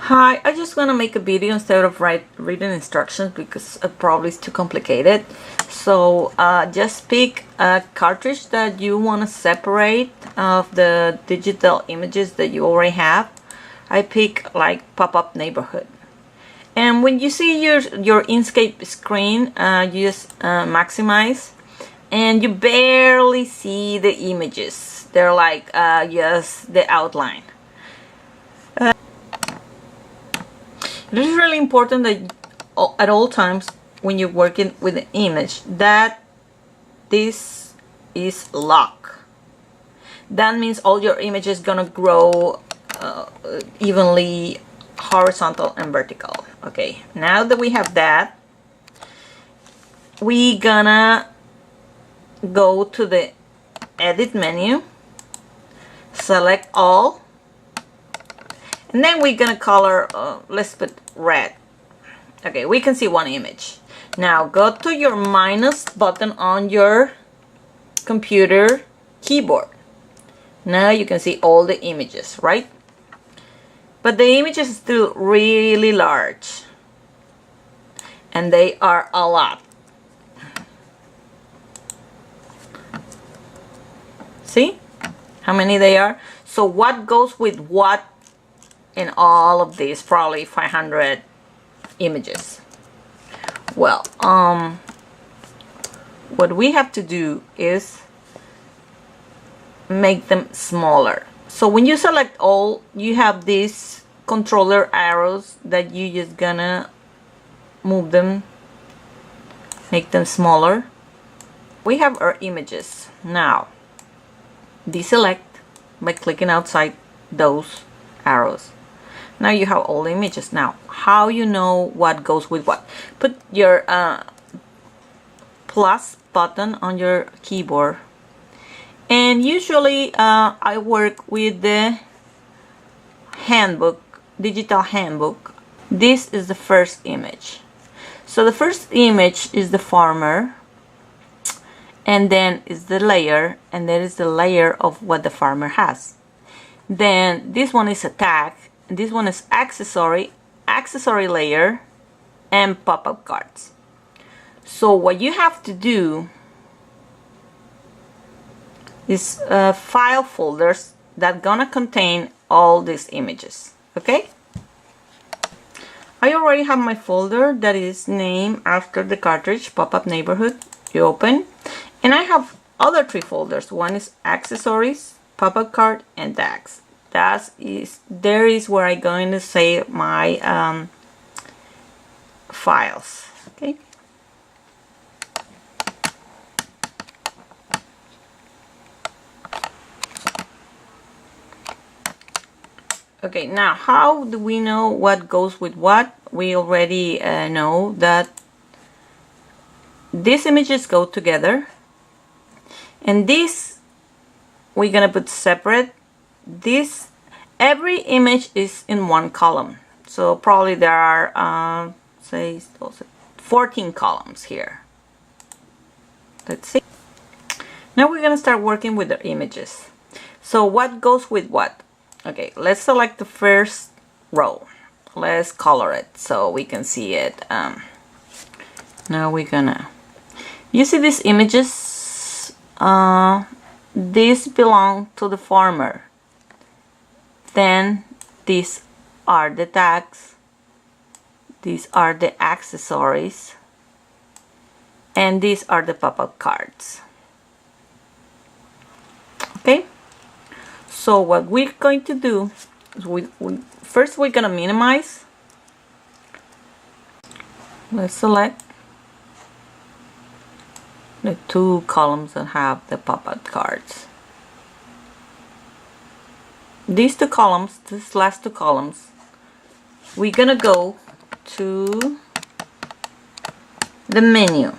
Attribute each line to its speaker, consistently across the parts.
Speaker 1: Hi, I just want to make a video instead of reading instructions because it probably is too complicated. So just pick a cartridge that you want to separate of the digital images that you already have. I pick like Pop-Up Neighborhood. And when you see your Inkscape screen, you just maximize and you barely see the images. They're like just the outline. It is really important that at all times when you're working with an image that this is locked. That means all your images gonna grow evenly horizontal and vertical. Okay, now that we have that, we gonna go to the edit menu, select all, and then we're gonna color, let's put red. Okay, we can see one image. Now go to your minus button on your computer keyboard. Now you can see all the images, right? But the images is still really large. And they are a lot. See how many they are? So what goes with what in all of these? Probably 500 images. Well, what we have to do is make them smaller. So when you select all, you have these controller arrows that you just gonna move them, make them smaller. We have our images. Now deselect by clicking outside those arrows. Now you have all the images. Now how you know what goes with what? Put your plus button on your keyboard, and usually I work with the handbook, digital handbook. This is the first image. So the first image is the farmer, and then is the layer, and there is the layer of what the farmer has. Then this one is a tag, and this one is accessory layer, and pop-up cards. So what you have to do is file folders that gonna contain all these images. Okay, I already have my folder that is named after the cartridge, Pop-Up Neighborhood. You open, and I have other 3 folders. One is accessories, pop-up card, and tags. There is where I'm going to save my files. Okay. Okay, now how do we know what goes with what? We already know that these images go together, and this we're gonna put separate. This, every image is in one column, so probably there are say 14 columns here. Let's see. Now we're gonna start working with the images. So what goes with what? Okay, let's select the first row. Let's color it so we can see it. Now we're gonna, you see these images, these belong to the farmer. Then these are the tags, these are the accessories, and these are the pop-up cards. Okay, so what we're going to do is first we're gonna minimize. Let's select the 2 columns that have the pop-up cards. These 2 columns, these last 2 columns, we're gonna go to the menu,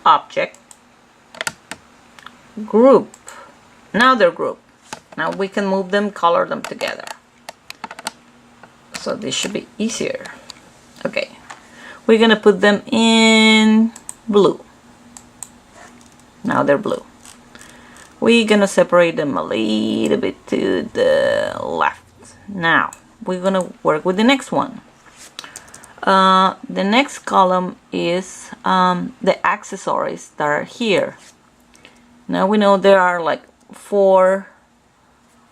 Speaker 1: object, group. Now they're grouped. Now we can move them, color them together. So this should be easier. Okay, we're gonna put them in blue. Now they're blue. We're gonna separate them a little bit to the left. Now we're gonna work with the next one. The next column is the accessories that are here. Now we know there are like 4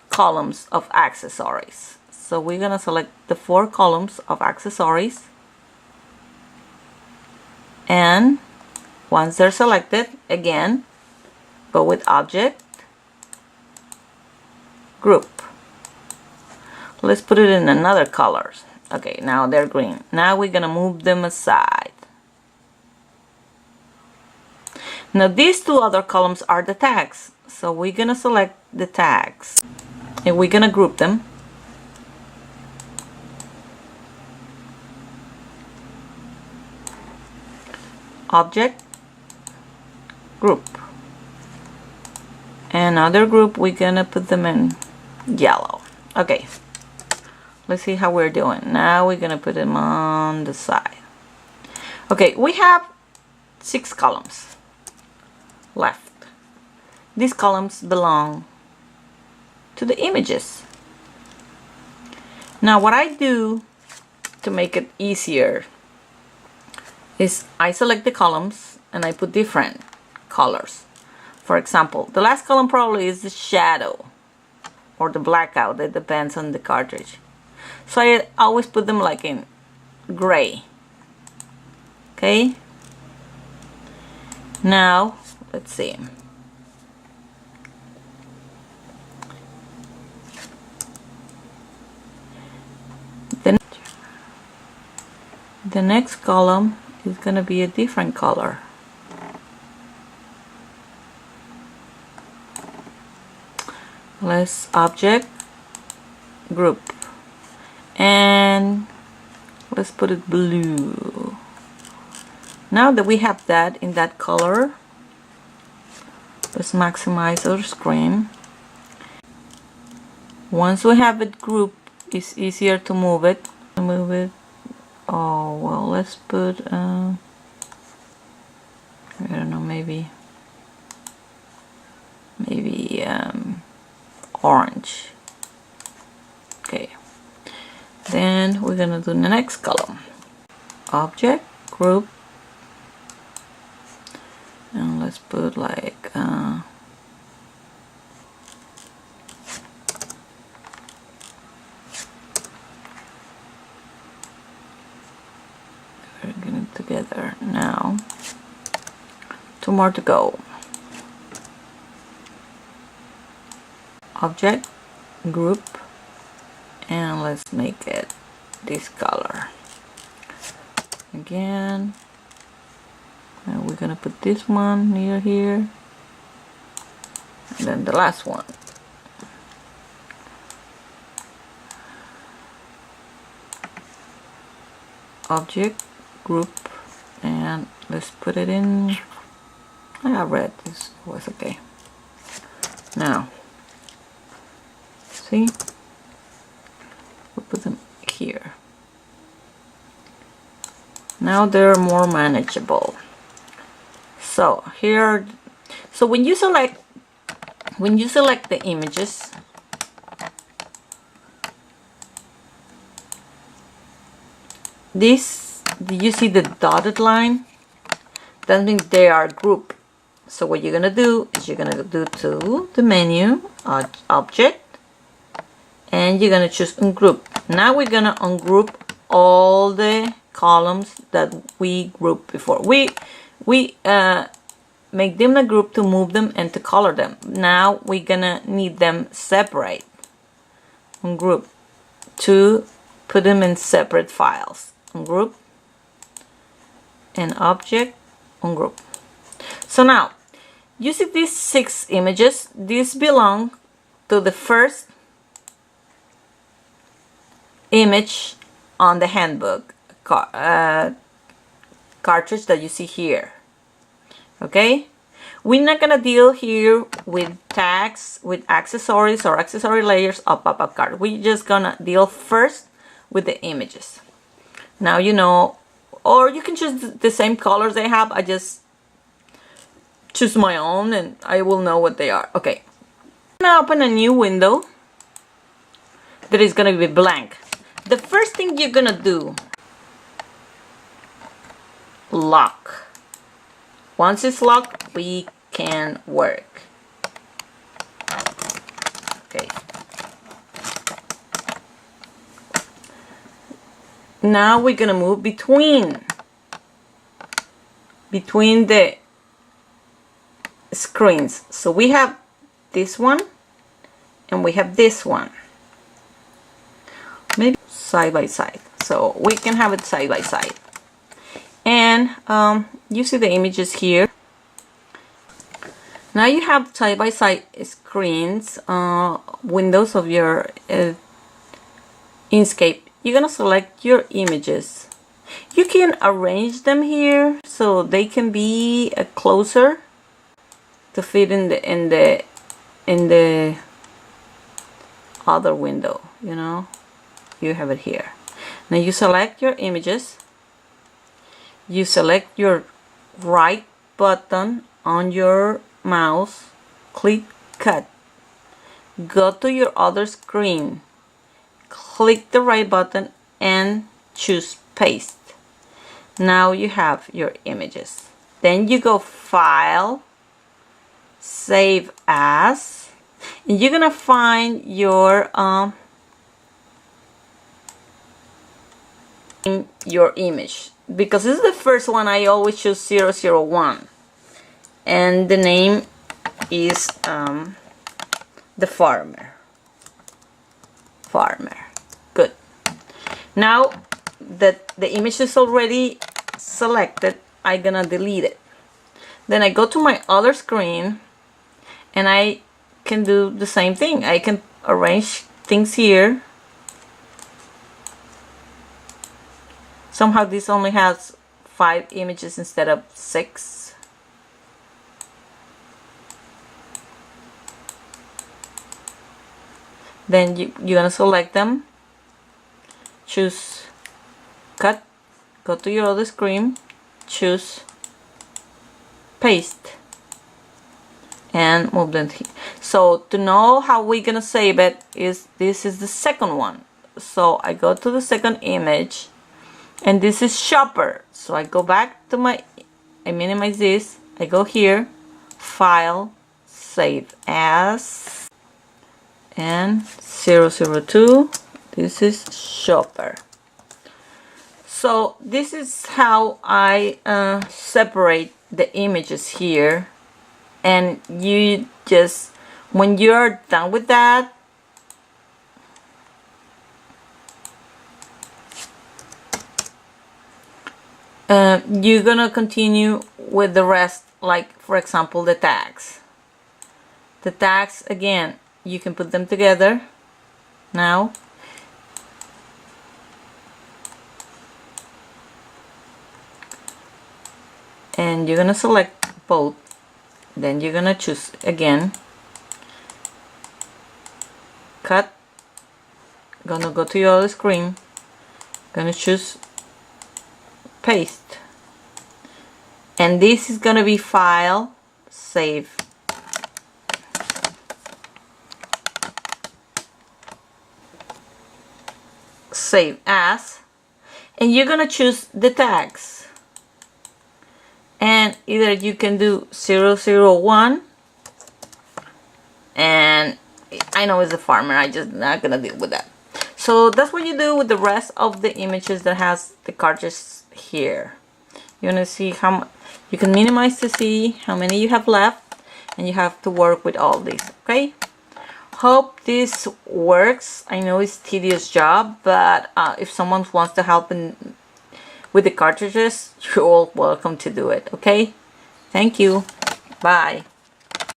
Speaker 1: columns of accessories. So we're gonna select the 4 columns of accessories, and once they're selected, again, go with Object, Group. Let's put it in another color. Okay, now they're green. Now we're gonna move them aside. Now these 2 other columns are the tags. So we're gonna select the tags and we're gonna group them. Object, Group. Another group, we're gonna put them in yellow. Okay, let's see how we're doing. Now we're gonna put them on the side. Okay, we have 6 columns left. These columns belong to the images. Now what I do to make it easier is I select the columns and I put different colors. For example, the last column probably is the shadow or the blackout. It depends on the cartridge. So I always put them like in gray. Okay. Now let's see. The next column is gonna be a different color. Let's Object, Group, and let's put it blue. Now that we have that in that color, let's maximize our screen. Once we have it grouped, it's easier to move it. Oh well, let's put I don't know, maybe orange. Okay, then we're gonna do the next column. Object, Group, and let's put like we're getting it together now. 2 more to go. Object, Group, and let's make it this color again. And we're gonna put this one near here, and then the last one. Object, Group, and let's put it in red. This was okay. Now see, we'll put them here. Now they're more manageable. So here, so when you select the images, this, do you see the dotted line? That means they are grouped. So what you're gonna do is you're gonna go to the menu, Object, and you're gonna choose Ungroup. Now we're gonna ungroup all the columns that we grouped before. We make them a group to move them and to color them. Now we're gonna need them separate. Ungroup to put them in separate files. Ungroup and Object, Ungroup. So now you see these 6 images. These belong to the first image on the handbook cartridge that you see here. Okay, we're not gonna deal here with tags, with accessories or accessory layers of pop-up card. We're just gonna deal first with the images. Now you know, or you can choose the same colors they have. I just choose my own and I will know what they are. Okay, now open a new window that is gonna be blank. the first thing you're gonna do, lock. Once it's locked, we can work. Okay. Now we're gonna move between the screens. So we have this one and we have this one. Maybe side by side. So we can have it side by side. And you see the images here. Now you have side by side screens, windows of your Inkscape. You're gonna select your images. You can arrange them here so they can be closer to fit in the other window. You know, you have it here. Now you select your images. You select your right button on your mouse, click cut, go to your other screen, click the right button and choose paste. Now you have your images. Then you go file, save as, and you're gonna find your image. Because this is the first one, I always choose 001, and the name is the farmer. Good. Now that the image is already selected, I'm gonna delete it. Then I go to my other screen and I can do the same thing. I can arrange things here. Somehow this only has 5 images instead of 6. Then you're gonna select them, choose cut, go to your other screen, choose paste, and move them here. So to know how we're gonna save it, this is the second one. So I go to the second image, and this is shopper. So I go back to I minimize this, I go here, file, save as, and 002, this is shopper. So this is how I separate the images here, and you just, when you're done with that, you're gonna continue with the rest, like for example the tags. The tags, again, you can put them together now. And you're gonna select both. Then you're gonna choose again, cut, gonna go to your other screen, gonna choose paste, and this is gonna be file, save, save as, and you're gonna choose the tags, and either you can do 001, and I know it's a farmer, I just not gonna deal with that. So that's what you do with the rest of the images that has the cartridge here. You want to see how you can minimize to see how many you have left, and you have to work with all these. Okay, hope this works. I know it's a tedious job, but if someone wants to help with the cartridges, you're all welcome to do it. Okay, thank you, bye.